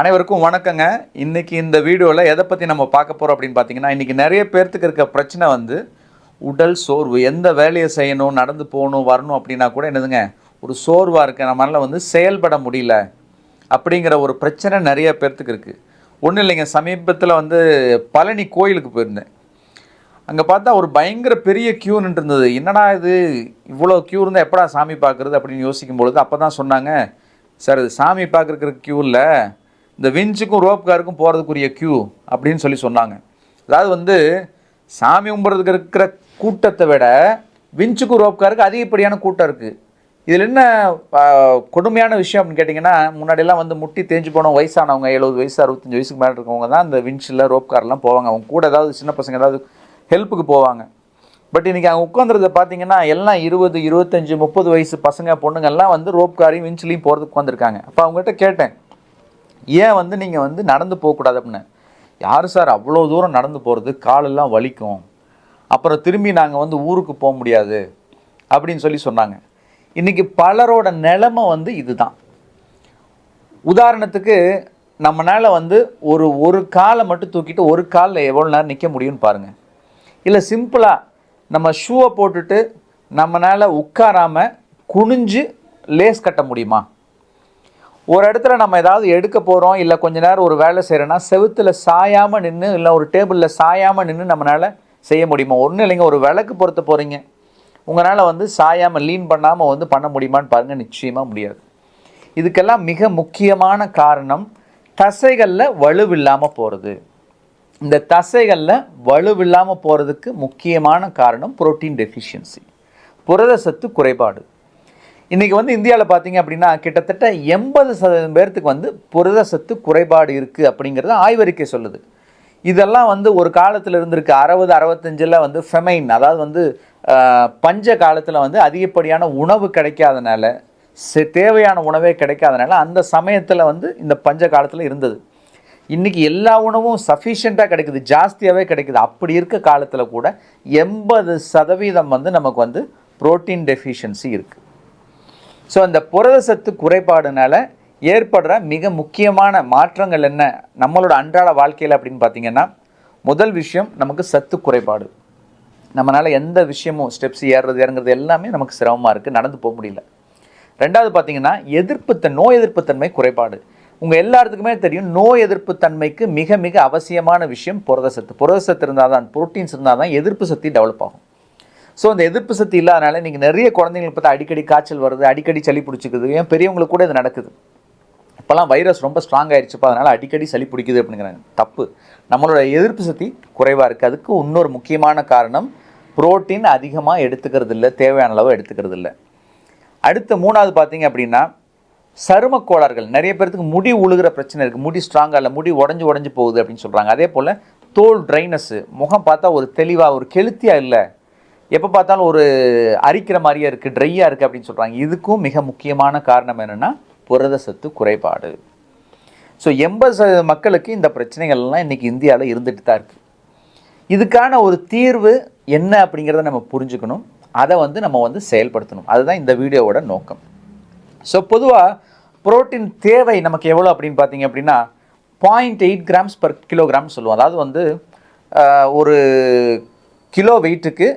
அனைவருக்கும் வணக்கங்க. இன்னைக்கு இந்த வீடியோவில் எதை பற்றி நம்ம பார்க்க போகிறோம் அப்படின்னு பார்த்தீங்கன்னா, இன்றைக்கி நிறைய பேர்த்துக்கு இருக்க பிரச்சனை வந்து உடல் சோர்வு. எந்த வேலையை செய்யணும், நடந்து போகணும், வரணும் அப்படின்னா கூட என்னதுங்க, ஒரு சோர்வாக இருக்குது, நம்மளால் வந்து செயல்பட முடியல அப்படிங்கிற ஒரு பிரச்சனை நிறைய பேர்த்துக்கு இருக்குது. ஒன்றும் இல்லைங்க, சமீபத்தில் வந்து பழனி கோயிலுக்கு போயிருந்தேன். அங்கே பார்த்தா ஒரு பயங்கர பெரிய க்யூ நின்று இருந்தது. என்னடா இது, இவ்வளோ க்யூ இருந்தால் எப்படா சாமி பார்க்குறது அப்படின்னு யோசிக்கும் பொழுது அப்போ தான் சொன்னாங்க, சார் இது சாமி பார்க்குறக்கு க்யூ இல்லை, இந்த விஞ்சுக்கும் ரோப் காருக்கும் போகிறதுக்குரிய க்யூ அப்படின்னு சொன்னாங்க. அதாவது வந்து சாமி கும்பிட்றதுக்கு இருக்கிற கூட்டத்தை விட விஞ்சுக்கும் ரோப் காருக்கு அதிகப்படியான கூட்டம் இருக்குது. இதில் என்ன கொடுமையான விஷயம் அப்படின்னு கேட்டிங்கன்னா, முன்னாடியெல்லாம் வந்து முட்டி தேஞ்சு போனவங்க, வயசானவங்க 70 வயசு 65 வயசுக்கு மேலே இருக்கவங்க தான் இந்த விஞ்சில் ரோப் கார்லாம் போவாங்க. அவங்க கூட ஏதாவது சின்ன பசங்க ஏதாவது ஹெல்ப்புக்கு போவாங்க. பட் இன்றைக்கி அவங்க உட்காந்துறத பார்த்தீங்கன்னா எல்லாம் 20, 25, 30 வயசு பசங்க பொண்ணுங்கள்லாம் வந்து ரோப் காரையும் விஞ்சிலையும் போகிறதுக்கு உட்காந்துருக்காங்க. அப்போ அவங்ககிட்ட கேட்டேன், ஏன் வந்து நீங்கள் வந்து நடந்து போகக்கூடாது அப்படின்னு. யார் சார் அவ்வளோ தூரம் நடந்து போகிறது, காலெல்லாம் வலிக்கும், அப்புறம் திரும்பி நாங்கள் வந்து ஊருக்கு போக முடியாது அப்படின்னு சொன்னாங்க. இன்றைக்கி பலரோட நிலைமை வந்து இதுதான். உதாரணத்துக்கு நம்மளால் வந்து ஒரு காலை மட்டும் தூக்கிட்டு ஒரு காலில் எவ்வளோ நேரம் நிற்க முடியும்னு பாருங்கள். இல்லை சிம்பிளாக நம்ம ஷூவை போட்டுட்டு நம்மளால் உட்காராமல் குனிஞ்சு லேஸ் கட்ட முடியுமா? ஒரு இடத்துல நம்ம ஏதாவது எடுக்க போகிறோம், இல்லை கொஞ்ச நேரம் ஒரு வேலை செய்கிறோன்னா செவுத்தில் சாயாமல் நின்று, இல்லை ஒரு டேபிளில் சாயாமல் நின்று நம்மளால் செய்ய முடியுமா? ஒன்றும் இல்லைங்க, ஒரு விளக்கு பொறுத்த போகிறீங்க, உங்களால் வந்து சாயாமல் லீன் பண்ணாமல் வந்து பண்ண முடியுமான்னு பாருங்கள், நிச்சயமாக முடியாது. இதுக்கெல்லாம் மிக முக்கியமான காரணம் தசைகளில் வலுவில்லாமல் போகிறது. இந்த தசைகளில் வலுவில்லாமல் போகிறதுக்கு முக்கியமான காரணம் புரோட்டீன் டெஃபிஷியன்சி, புரத சத்து குறைபாடு. இன்றைக்கி வந்து இந்தியாவில் பார்த்தீங்க அப்படின்னா கிட்டத்தட்ட 80% பேர்த்துக்கு வந்து புரத சத்து குறைபாடு இருக்குது அப்படிங்கிறது ஆய்வறிக்கை சொல்லுது. இதெல்லாம் வந்து ஒரு காலத்தில் இருந்திருக்கு. 60, 65 வந்து ஃபெமைன், அதாவது வந்து பஞ்ச காலத்தில் வந்து அதிகப்படியான உணவு கிடைக்காதனால, தேவையான உணவே கிடைக்காதனால அந்த சமயத்தில் வந்து இந்த பஞ்ச காலத்தில் இருந்தது. இன்றைக்கி எல்லா உணவும் சஃபிஷியண்ட்டாக கிடைக்குது, ஜாஸ்தியாகவே கிடைக்குது. அப்படி இருக்க காலத்தில் கூட 80% வந்து நமக்கு வந்து புரோட்டீன் டெஃபிஷியன்சி இருக்குது. ஸோ அந்த புரத சத்து குறைபாடுனால ஏற்படுற மிக முக்கியமான மாற்றங்கள் என்ன நம்மளோட அன்றாட வாழ்க்கையில் அப்படின்னு பார்த்தீங்கன்னா, முதல் விஷயம் நமக்கு சத்து குறைபாடு. நம்மளால் எந்த விஷயமும் ஸ்டெப்ஸ் ஏறுறது இறங்குறது எல்லாமே நமக்கு சிரமமாக இருக்குது, நடந்து போக முடியல. ரெண்டாவது பார்த்தீங்கன்னா நோய் எதிர்ப்புத்தன்மை குறைபாடு. உங்கள் எல்லாத்துக்குமே தெரியும், நோய் எதிர்ப்புத்தன்மைக்கு மிக மிக அவசியமான விஷயம் புரத சத்து. புரத சத்து இருந்தால் தான், புரோட்டீன்ஸ் இருந்தால் தான் எதிர்ப்பு சக்தி டெவலப் ஆகும். ஸோ அந்த எதிர்ப்பு சக்தி இல்லாதனால இன்றைக்கி நிறைய குழந்தைங்களுக்கு பார்த்தா அடிக்கடி காய்ச்சல் வருது, அடிக்கடி சளி பிடிச்சிக்குது. ஏன் பெரியவங்களுக்கு கூட இது நடக்குது. இப்போல்லாம் வைரஸ் ரொம்ப ஸ்ட்ராங் ஆகிடுச்சுப்பா, அதனால் அடிக்கடி சளி பிடிக்குது அப்படிங்கிறாங்க. தப்பு. நம்மளோட எதிர்ப்பு சக்தி குறைவாக இருக்குது. அதுக்கு இன்னொரு முக்கியமான காரணம் புரோட்டீன் அதிகமாக எடுத்துக்கிறது இல்லை, தேவையான அளவு எடுத்துக்கிறது இல்லை. அடுத்த மூணாவது பார்த்தீங்க அப்படின்னா சரும கோளாறுகள். நிறைய பேர்த்துக்கு முடி உழுகிற பிரச்சனை இருக்குது, முடி ஸ்ட்ராங்காக இல்லை, முடி உடஞ்சி போகுது அப்படின்னு சொல்கிறாங்க. அதே போல் தோல் ட்ரைனஸ்ஸு, முகம் பார்த்தா ஒரு தெளிவாக ஒரு கெளுத்தியாக இல்லை, எப்போ பார்த்தாலும் ஒரு அரிக்கிற மாதிரியே இருக்குது, ட்ரையாக இருக்குது அப்படின்னு சொல்கிறாங்க. இதுக்கும் மிக முக்கியமான காரணம் என்னென்னா புரத சத்து குறைபாடு. ஸோ 80% மக்களுக்கு இந்த பிரச்சனைகள்லாம் இன்றைக்கி இந்தியாவில் இருந்துட்டு தான் இருக்குது. இதுக்கான ஒரு தீர்வு என்ன அப்படிங்கிறத நம்ம புரிஞ்சுக்கணும், அதை வந்து நம்ம வந்து செயல்படுத்தணும். அதுதான் இந்த வீடியோவோட நோக்கம். ஸோ பொதுவாக புரோட்டீன் தேவை நமக்கு எவ்வளோ அப்படின்னு பார்த்தீங்க அப்படின்னா 0.8 கிராம்ஸ் பர் கிலோகிராம் சொல்லுவோம். அதாவது வந்து ஒரு கிலோ வெயிட்டுக்கு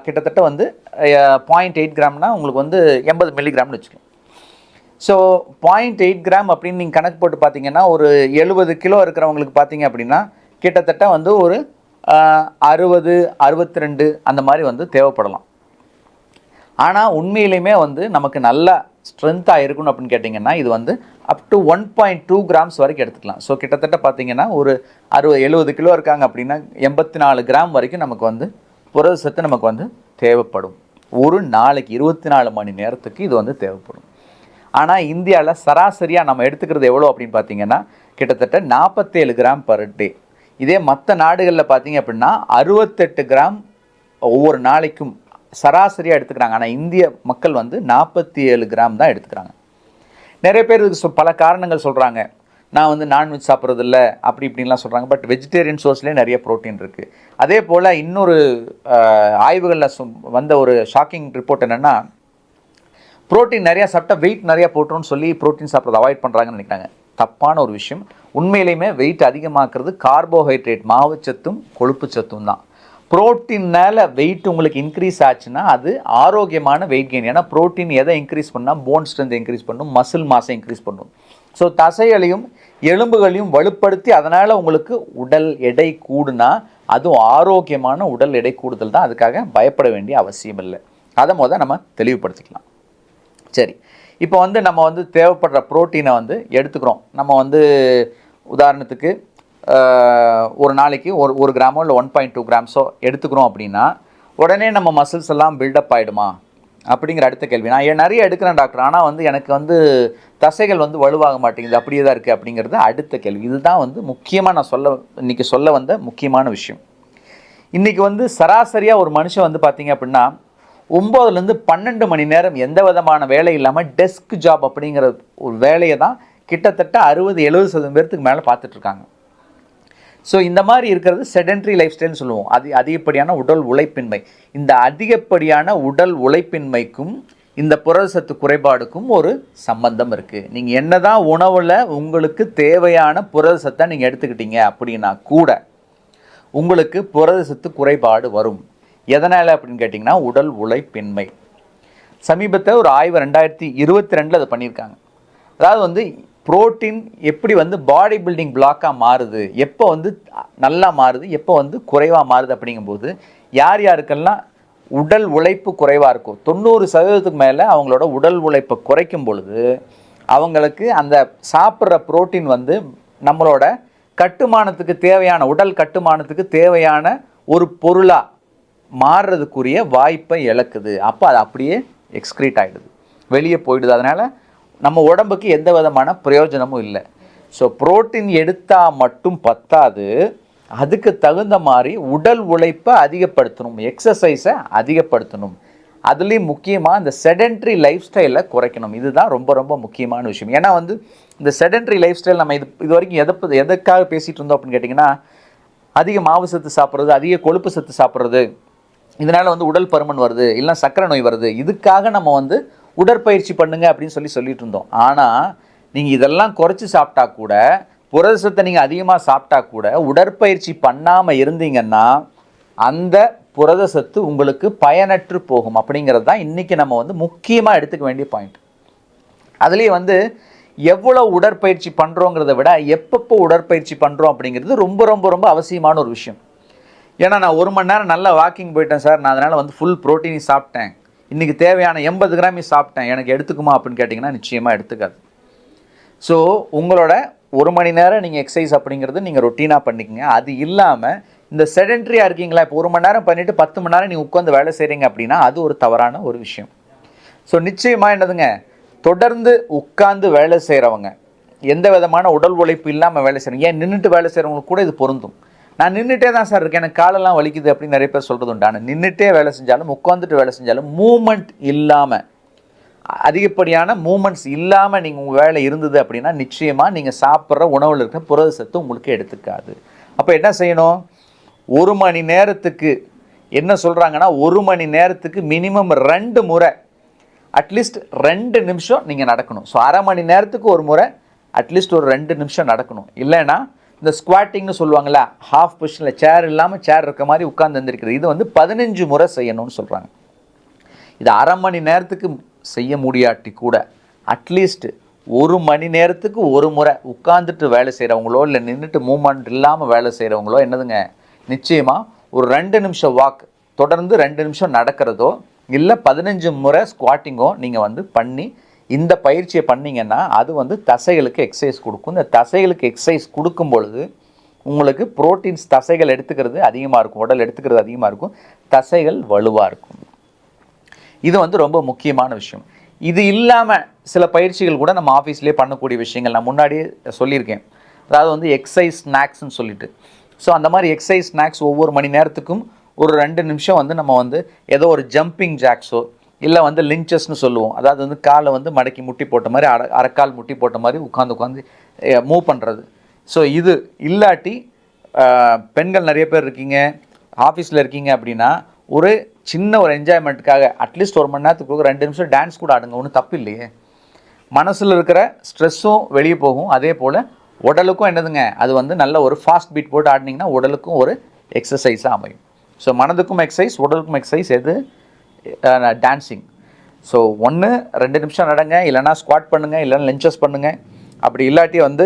கிட்டத்தட்ட வந்து 0.8 கிராம்னா உங்களுக்கு வந்து 80 மில்லிகிராம்னு வச்சுக்கலாம். ஸோ 0.8 கிராம் அப்படின்னு நீங்கள் கணக்கு போட்டு பார்த்தீங்கன்னா ஒரு 70 கிலோ இருக்கிறவங்களுக்கு பார்த்தீங்க அப்படின்னா கிட்டத்தட்ட வந்து ஒரு 60, 62 அந்த மாதிரி வந்து தேவைப்படலாம். ஆனால் உண்மையிலையுமே வந்து நமக்கு நல்லா ஸ்ட்ரென்த்தாக இருக்கணும் அப்படின்னு கேட்டிங்கன்னா இது வந்து அப் டு 1.2 கிராம்ஸ் வரைக்கும் எடுத்துக்கலாம். ஸோ கிட்டத்தட்ட பார்த்தீங்கன்னா ஒரு 70 கிலோ இருக்காங்க அப்படின்னா 84 கிராம் வரைக்கும் நமக்கு வந்து புரத சத்து நமக்கு வந்து தேவைப்படும். ஒரு நாளைக்கு 24 மணி நேரத்துக்கு இது வந்து தேவைப்படும். ஆனால் இந்தியாவில் சராசரியாக நம்ம எடுத்துக்கிறது எவ்வளோ அப்படின்னு பார்த்தீங்கன்னா கிட்டத்தட்ட 47 கிராம் பர் டே. இதே மற்ற நாடுகளில் பார்த்தீங்க அப்படின்னா 68 கிராம் ஒவ்வொரு நாளைக்கும் சராசரியாக எடுத்துக்கிறாங்க. ஆனால் இந்திய மக்கள் வந்து 47 கிராம் தான் எடுத்துக்கிறாங்க. நிறைய பேர் இதுக்கு பல காரணங்கள் சொல்கிறாங்க. நான் வந்து நான்வெஜ் சாப்பிட்றதில்ல அப்படி இப்படின்லாம் சொல்கிறாங்க. பட் வெஜிடேரியன் சோர்ஸ்லேயே நிறைய ப்ரோட்டீன் இருக்குது. அதே போல் இன்னொரு ஆய்வுகளில் வந்த ஒரு ஷாக்கிங் ரிப்போர்ட் என்னென்னா, ப்ரோட்டீன் நிறையா சாப்பிட்டா வெயிட் நிறையா போட்டுருன்னு சொல்லி ப்ரோட்டீன் சாப்பிட்றத அவாய்ட் பண்ணுறாங்கன்னு நினைக்கிறாங்க. தப்பான ஒரு விஷயம். உண்மையிலையுமே வெயிட் அதிகமாக்குறது கார்போஹைட்ரேட், மாவுச்சத்தும் கொழுப்பு சத்தும் தான். புரோட்டீனால் வெயிட் உங்களுக்கு இன்க்ரீஸ் ஆச்சுன்னா அது ஆரோக்கியமான வெயிட் கெயின். ஏன்னா புரோட்டீன் எதை இன்க்ரீஸ் பண்ணால் போன் ஸ்ட்ரென்த் இன்க்ரீஸ் பண்ணும், மசில் மாஸை இன்க்ரீஸ் பண்ணும். ஸோ தசைகளையும் எலும்புகளையும் வலுப்படுத்தி அதனால் உங்களுக்கு உடல் எடை கூடுனா அதுவும் ஆரோக்கியமான உடல் எடை கூடுதல் தான். அதுக்காக பயப்பட வேண்டிய அவசியம் இல்லை. அதை நம்ம தெளிவுபடுத்திக்கலாம். சரி, இப்போ நம்ம தேவைப்படுற புரோட்டீனை எடுத்துக்கிறோம். நம்ம உதாரணத்துக்கு ஒரு நாளைக்கு ஒரு கிராமோ இல்லை 1.2 கிராம்ஸோ எடுத்துக்கிறோம் அப்படின்னா உடனே நம்ம மசில்ஸ் எல்லாம் பில்டப் ஆகிடுமா அப்படிங்கிற அடுத்த கேள்வி. நான் நிறைய எடுக்கிறேன் டாக்டர், ஆனால் எனக்கு தசைகள் வலுவாக மாட்டேங்குது, அப்படியே தான் இருக்குது அப்படிங்கிறது அடுத்த கேள்வி. இதுதான் முக்கியமாக நான் இன்றைக்கி சொல்ல வந்த முக்கியமான விஷயம். இன்றைக்கி சராசரியாக ஒரு மனுஷன் பார்த்தீங்க அப்படின்னா 9லேருந்து 12 மணி நேரம் எந்த விதமான வேலை இல்லாமல் டெஸ்க் ஜாப் அப்படிங்கிற ஒரு வேலையை தான் கிட்டத்தட்ட 60-70% பேர்த்துக்கு மேலே பார்த்துட்ருக்காங்க. ஸோ இந்த மாதிரி இருக்கிறது செடென்ட்ரி லைஃப் ஸ்டைல்னு சொல்லுவோம். அதிகப்படியான உடல் உழைப்பின்மை. இந்த அதிகப்படியான உடல் உழைப்பின்மைக்கும் இந்த புரதச்சத்து குறைபாடுக்கும் ஒரு சம்பந்தம் இருக்குது. நீங்கள் என்ன தான் உணவில் உங்களுக்கு தேவையான புரதச்சத்தை நீங்கள் எடுத்துக்கிட்டீங்க அப்படின்னா கூட உங்களுக்கு புரதச்சத்து குறைபாடு வரும். எதனால் அப்படின்னு கேட்டிங்கன்னா உடல் உழைப்பின்மை. சமீபத்தில் ஒரு ஆய்வு 2022 அதை பண்ணியிருக்காங்க. அதாவது புரோட்டீன் எப்படி பாடி பில்டிங் பிளாக்காக மாறுது, எப்போ நல்லா மாறுது, எப்போ குறைவாக மாறுது அப்படிங்கும்போது யாருக்கெல்லாம் உடல் உழைப்பு குறைவாக இருக்கும் 90% மேலே அவங்களோட உடல் உழைப்பை குறைக்கும் பொழுது அவங்களுக்கு அந்த சாப்பிட்ற புரோட்டீன் நம்மளோட கட்டுமானத்துக்கு தேவையான உடல் கட்டுமானத்துக்கு தேவையான ஒரு பொருளாக மாறுறதுக்குரிய வாய்ப்பை இழக்குது. அப்போ அது அப்படியே எக்ஸ்க்ரீட் ஆகிடுது, வெளியே போயிடுது. அதனால் நம்ம உடம்புக்கு எந்த விதமான பிரயோஜனமும் இல்லை. ஸோ புரோட்டீன் எடுத்தால் மட்டும் பத்தாது, அதுக்கு தகுந்த மாதிரி உடல் உழைப்பை அதிகப்படுத்தணும், எக்ஸசைஸை அதிகப்படுத்தணும். அதுலேயும் முக்கியமாக இந்த செடென்ட்ரி லைஃப் ஸ்டைலை குறைக்கணும். இதுதான் ரொம்ப ரொம்ப முக்கியமான விஷயம். ஏன்னா இந்த செடென்ட்ரி லைஃப் ஸ்டைல் நம்ம இது வரைக்கும் எதுக்காக பேசிகிட்டு இருந்தோம் அப்படின்னு கேட்டிங்கன்னா அதிக மாவு சத்து சாப்பிட்றது, அதிக கொழுப்பு சத்து சாப்பிட்றது, இதனால் உடல் பருமன் வருது, இல்லை சர்க்கரை நோய் வருது. இதுக்காக நம்ம உடற்பயிற்சி பண்ணுங்க அப்படின்னு சொல்லிட்டு இருந்தோம். ஆனால் நீங்கள் இதெல்லாம் குறைச்சி சாப்பிட்டா கூட, புரதச்சத்தை நீங்கள் அதிகமாக சாப்பிட்டா கூட உடற்பயிற்சி பண்ணாமல் இருந்தீங்கன்னா அந்த புரதச்சத்து உங்களுக்கு பயனற்று போகும். அப்படிங்கிறது தான் இன்றைக்கி நம்ம முக்கியமாக எடுத்துக்க வேண்டிய பாயிண்ட். அதுலேயே எவ்வளோ உடற்பயிற்சி பண்ணுறோங்கிறத விட எப்பப்போ உடற்பயிற்சி பண்ணுறோம் அப்படிங்கிறது ரொம்ப ரொம்ப ரொம்ப அவசியமான ஒரு விஷயம். ஏன்னா நான் 1 மணி நேரம் நல்லா வாக்கிங் போயிட்டேன் சார், நான் அதனால் ஃபுல் ப்ரோட்டீனி சாப்பிட்டேன், இன்றைக்கி தேவையான 80 கிராமி சாப்பிட்டேன், எனக்கு எடுத்துக்குமா அப்படின்னு கேட்டிங்கன்னா நிச்சயமாக எடுத்துக்காது. ஸோ உங்களோட 1 மணி நேரம் நீங்கள் எக்ஸசைஸ் அப்படிங்கிறது நீங்கள் ரொட்டீனாக பண்ணிக்கங்க. அது இல்லாமல் இந்த செடென்ட்ரியாக இருக்கீங்களா, இப்போ 1 மணி நேரம் பண்ணிவிட்டு 10 மணி நேரம் நீங்கள் உட்காந்து வேலை செய்கிறீங்க அப்படின்னா அது ஒரு தவறான ஒரு விஷயம். ஸோ நிச்சயமாக என்னதுங்க, தொடர்ந்து உட்காந்து வேலை செய்கிறவங்க, எந்த விதமான உடல் உழைப்பு இல்லாமல் வேலை செய்கிறவங்க, ஏன் நின்றுட்டு வேலை செய்கிறவங்களுக்கு கூட இது பொருந்தும். நான் நின்றுட்டே தான் சார் இருக்கேன், எனக்கு காலெல்லாம் வலிக்குது அப்படின்னு நிறைய பேர் சொல்கிறது உண்டு. ஆனால் நின்றுட்டே வேலை செஞ்சாலும் உட்காந்துட்டு வேலை செஞ்சாலும் மூமெண்ட் இல்லாமல், அதிகப்படியான மூமெண்ட்ஸ் இல்லாமல் நீங்கள் உங்கள் வேலை இருந்தது அப்படின்னா நிச்சயமாக நீங்கள் சாப்பிட்ற உணவில் இருக்கிற புரதச்சத்து உங்களுக்கு எடுத்துக்காது. அப்போ என்ன செய்யணும், 1 மணி நேரத்துக்கு என்ன சொல்கிறாங்கன்னா 1 மணி நேரத்துக்கு மினிமம் 2 முறை அட்லீஸ்ட் 2 நிமிஷம் நீங்கள் நடக்கணும். ஸோ அரை மணி நேரத்துக்கு ஒரு முறை அட்லீஸ்ட் ஒரு 2 நிமிஷம் நடக்கணும். இல்லைன்னா இந்த ஸ்குவாட்டிங்னு சொல்லுவாங்களா, ஹாஃப் பொசிஷனில் சேர் இல்லாமல் சேர் இருக்க மாதிரி உட்கார்ந்து எழுந்திருக்கிறது, இது 15 முறை செய்யணும்னு சொல்கிறாங்க. இது அரை மணி நேரத்துக்கு செய்ய முடியாட்டி கூட அட்லீஸ்ட் 1 மணி நேரத்துக்கு ஒரு முறை உட்காந்துட்டு வேலை செய்கிறவங்களோ இல்லை நின்றுட்டு மூமெண்ட் இல்லாமல் வேலை செய்கிறவங்களோ என்னதுங்க, நிச்சயமாக ஒரு 2 நிமிஷம் வாக், தொடர்ந்து 2 நிமிஷம் நடக்கிறதோ இல்லை 15 முறை ஸ்குவாட்டிங்கோ நீங்கள் பண்ணி இந்த பயிற்சியை பண்ணிங்கன்னா அது தசைகளுக்கு எக்ஸசைஸ் கொடுக்கும். இந்த தசைகளுக்கு எக்ஸசைஸ் கொடுக்கும் பொழுது உங்களுக்கு புரோட்டீன்ஸ் தசைகள் எடுத்துக்கிறது அதிகமாக இருக்கும், உடல் எடுத்துக்கிறது அதிகமாக இருக்கும், தசைகள் வலுவாக இருக்கும். இது ரொம்ப முக்கியமான விஷயம். இது இல்லாமல் சில பயிற்சிகள் கூட நம்ம ஆஃபீஸ்லேயே பண்ணக்கூடிய விஷயங்கள் நான் முன்னாடியே சொல்லியிருக்கேன். அதாவது எக்ஸசைஸ் ஸ்நாக்ஸ்ன்னு சொல்லிட்டு. ஸோ அந்த மாதிரி எக்ஸசைஸ் ஸ்நாக்ஸ் ஒவ்வொரு மணி நேரத்துக்கும் ஒரு 2 நிமிஷம் நம்ம ஏதோ ஒரு ஜம்பிங் ஜாக்ஸோ இல்லை லிஞ்சஸ்ன்னு சொல்லுவோம். அதாவது காலை மடக்கி முட்டி போட்ட மாதிரி அரைக்கால் முட்டி போட்ட மாதிரி உட்காந்து மூவ் பண்ணுறது. ஸோ இது இல்லாட்டி பெண்கள் நிறைய பேர் இருக்கீங்க, ஆஃபீஸில் இருக்கீங்க அப்படின்னா ஒரு சின்ன ஒரு என்ஜாய்மெண்ட்டுக்காக அட்லீஸ்ட் 1 மணி நேரத்துக்கு 2 நிமிஷம் டான்ஸ் கூட ஆடுங்க, ஒன்றும் தப்பு இல்லையே. மனசில் இருக்கிற ஸ்ட்ரெஸ்ஸும் வெளியே போகும். அதே போல் உடலுக்கும் என்னதுங்க, அது வந்து நல்ல ஒரு ஃபாஸ்ட் பீட் போட்டு ஆடினீங்கன்னா உடலுக்கும் ஒரு எக்ஸசைஸாக அமையும். ஸோ மனதுக்கும் எக்ஸசைஸ், உடலுக்கும் எக்ஸசைஸ் எது? டான்ஸிங். ஸோ 1-2 நிமிஷம் நடங்க, இல்லைனா ஸ்குவாட் பண்ணுங்கள், இல்லைன்னா லென்ச்சஸ் பண்ணுங்கள். அப்படி இல்லாட்டி வந்து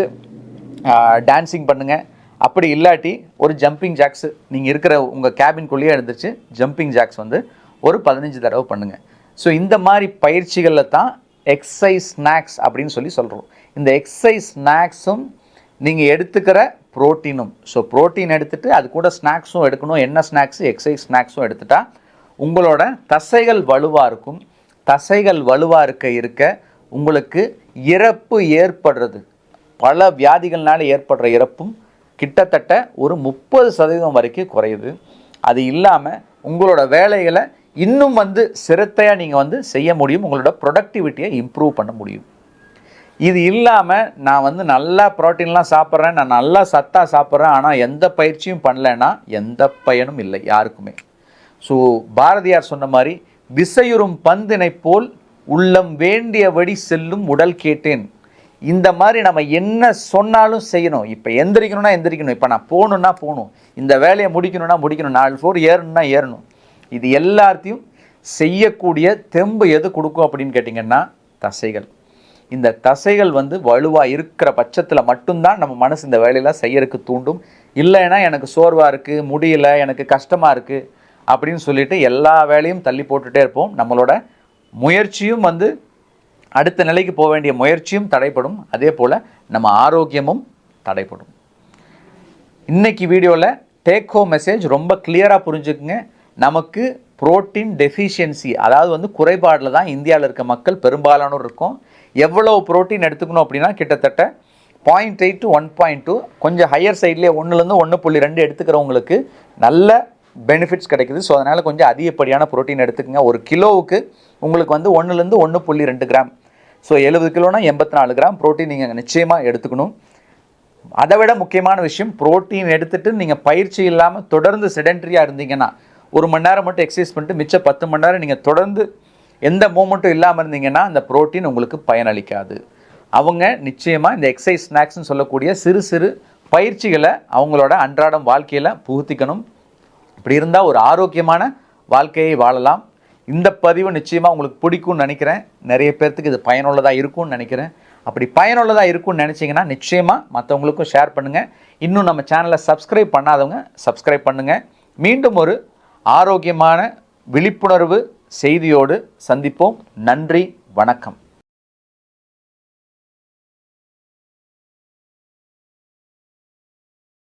டான்ஸிங் பண்ணுங்கள். அப்படி இல்லாட்டி ஒரு ஜம்பிங் ஜாக்ஸ் நீங்கள் இருக்கிற உங்கள் கேபின்குள்ளேயே எழுந்துச்சு ஜம்பிங் ஜாக்ஸ் வந்து ஒரு 15 தடவை பண்ணுங்கள். ஸோ இந்த மாதிரி பயிற்சிகளில் தான் எக்ஸசைஸ் ஸ்நாக்ஸ் அப்படின்னு சொல்கிறோம். இந்த எக்ஸசைஸ் ஸ்நாக்ஸும் நீங்கள் எடுத்துக்கிற ப்ரோட்டீனும், ஸோ ப்ரோட்டீன் எடுத்துகிட்டு அது கூட ஸ்நாக்ஸும் எடுக்கணும். என்ன ஸ்நாக்ஸு? எக்ஸசைஸ் ஸ்நாக்ஸும் எடுத்துட்டா உங்களோட தசைகள் வலுவாக இருக்கும். தசைகள் வலுவாக இருக்க உங்களுக்கு இறப்பு ஏற்படுறது, பல வியாதிகள்னால ஏற்படுற இறப்பும் கிட்டத்தட்ட ஒரு 30% வரைக்கும் குறையுது. அது இல்லாமல் உங்களோட வேலைகளை இன்னும் வந்து சிரத்தையாக நீங்கள் வந்து செய்ய முடியும். உங்களோட ப்ரொடக்டிவிட்டியை இம்ப்ரூவ் பண்ண முடியும். இது இல்லாமல் நான் வந்து நல்லா ப்ரோட்டீன்லாம் சாப்பிட்றேன், நான் நல்லா சத்தாக சாப்பிட்றேன், ஆனால் எந்த பயிற்சியும் பண்ணலைன்னா எந்த பயனும் இல்லை யாருக்குமே. ஸோ பாரதியார் சொன்ன மாதிரி விசையுறும் பந்தினை போல் உள்ளம் வேண்டியபடி செல்லும் உடல் கேட்டேன். இந்த மாதிரி நம்ம என்ன சொன்னாலும் செய்யணும். இப்போ எந்திரிக்கணும்னா எந்திரிக்கணும், இப்போ நான் போகணுன்னா போகணும், இந்த வேலையை முடிக்கணும்னா முடிக்கணும், 4 ஃப்ளோர் ஏறணும்னா ஏறணும். இது எல்லாத்தையும் செய்யக்கூடிய தெம்பு எது கொடுக்கும் அப்படின்னு கேட்டிங்கன்னா தசைகள். இந்த தசைகள் வந்து வலுவாக இருக்கிற பட்சத்தில் மட்டும்தான் நம்ம மனசு இந்த வேலையெல்லாம் செய்யறதுக்கு தூண்டும். இல்லைன்னா எனக்கு சோர்வாக இருக்குது, முடியல, எனக்கு கஷ்டமாக இருக்குது அப்படின்னு சொல்லிட்டு எல்லா வேலையும் தள்ளி போட்டுகிட்டே இருப்போம். நம்மளோட முயற்சியும் வந்து அடுத்த நிலைக்கு போக வேண்டிய முயற்சியும் தடைப்படும். அதே போல் நம்ம ஆரோக்கியமும் தடைப்படும். இன்றைக்கி வீடியோவில் டேக் ஹோம் மெசேஜ் ரொம்ப கிளியராக புரிஞ்சுக்குங்க. நமக்கு புரோட்டீன் டெஃபிஷியன்சி, அதாவது வந்து குறைபாடில் தான் இந்தியாவில் இருக்க மக்கள் பெரும்பாலானோர் இருக்கும். எவ்வளோ புரோட்டீன் எடுத்துக்கணும் அப்படின்னா கிட்டத்தட்ட 0.8 to 1.2, கொஞ்சம் ஹையர் சைட்லேயே 1லேருந்து 1.2 எடுத்துக்கிறவங்களுக்கு நல்ல பெனிஃபிட்ஸ் கிடைக்குது. ஸோ அதனால் கொஞ்சம் அதிகப்படியான புரோட்டீன் எடுத்துக்கங்க. ஒரு கிலோவுக்கு உங்களுக்கு வந்து 1லேருந்து 1.2 கிராம். ஸோ 70 கிலோனா 84 கிராம் புரோட்டீன் நீங்கள் நிச்சயமாக எடுத்துக்கணும். அதை விட முக்கியமான விஷயம், புரோட்டீன் எடுத்துகிட்டு நீங்கள் பயிற்சி இல்லாமல் தொடர்ந்து செடென்ட்ரியாக இருந்தீங்கன்னா, 1 மணி நேரம் மட்டும் எக்ஸசைஸ் பண்ணிட்டு மிச்சம் 10 மணி நேரம் நீங்கள் தொடர்ந்து எந்த மூமெண்ட்டும் இல்லாமல் இருந்தீங்கன்னா அந்த புரோட்டீன் உங்களுக்கு பயனளிக்காது. அவங்க நிச்சயமாக இந்த எக்ஸசைஸ் ஸ்நாக்ஸ்னு சொல்லக்கூடிய சிறு சிறு பயிற்சிகளை அவங்களோட அன்றாடம் வாழ்க்கையில் புகுத்திக்கணும். இப்படி இருந்தால் ஒரு ஆரோக்கியமான வாழ்க்கையை வாழலாம். இந்த பதிவு நிச்சயமாக உங்களுக்கு பிடிக்கும்னு நினைக்கிறேன். நிறைய பேர்த்துக்கு இது பயனுள்ளதாக இருக்கும்னு நினைக்கிறேன். அப்படி பயனுள்ளதாக இருக்கும்னு நினச்சிங்கன்னா நிச்சயமாக மற்றவங்களுக்கும் ஷேர் பண்ணுங்கள். இன்னும் நம்ம சேனலை சப்ஸ்கிரைப் பண்ணாதவங்க சப்ஸ்கிரைப் பண்ணுங்கள். மீண்டும் ஒரு ஆரோக்கியமான விழிப்புணர்வு செய்தியோடு சந்திப்போம். நன்றி, வணக்கம்.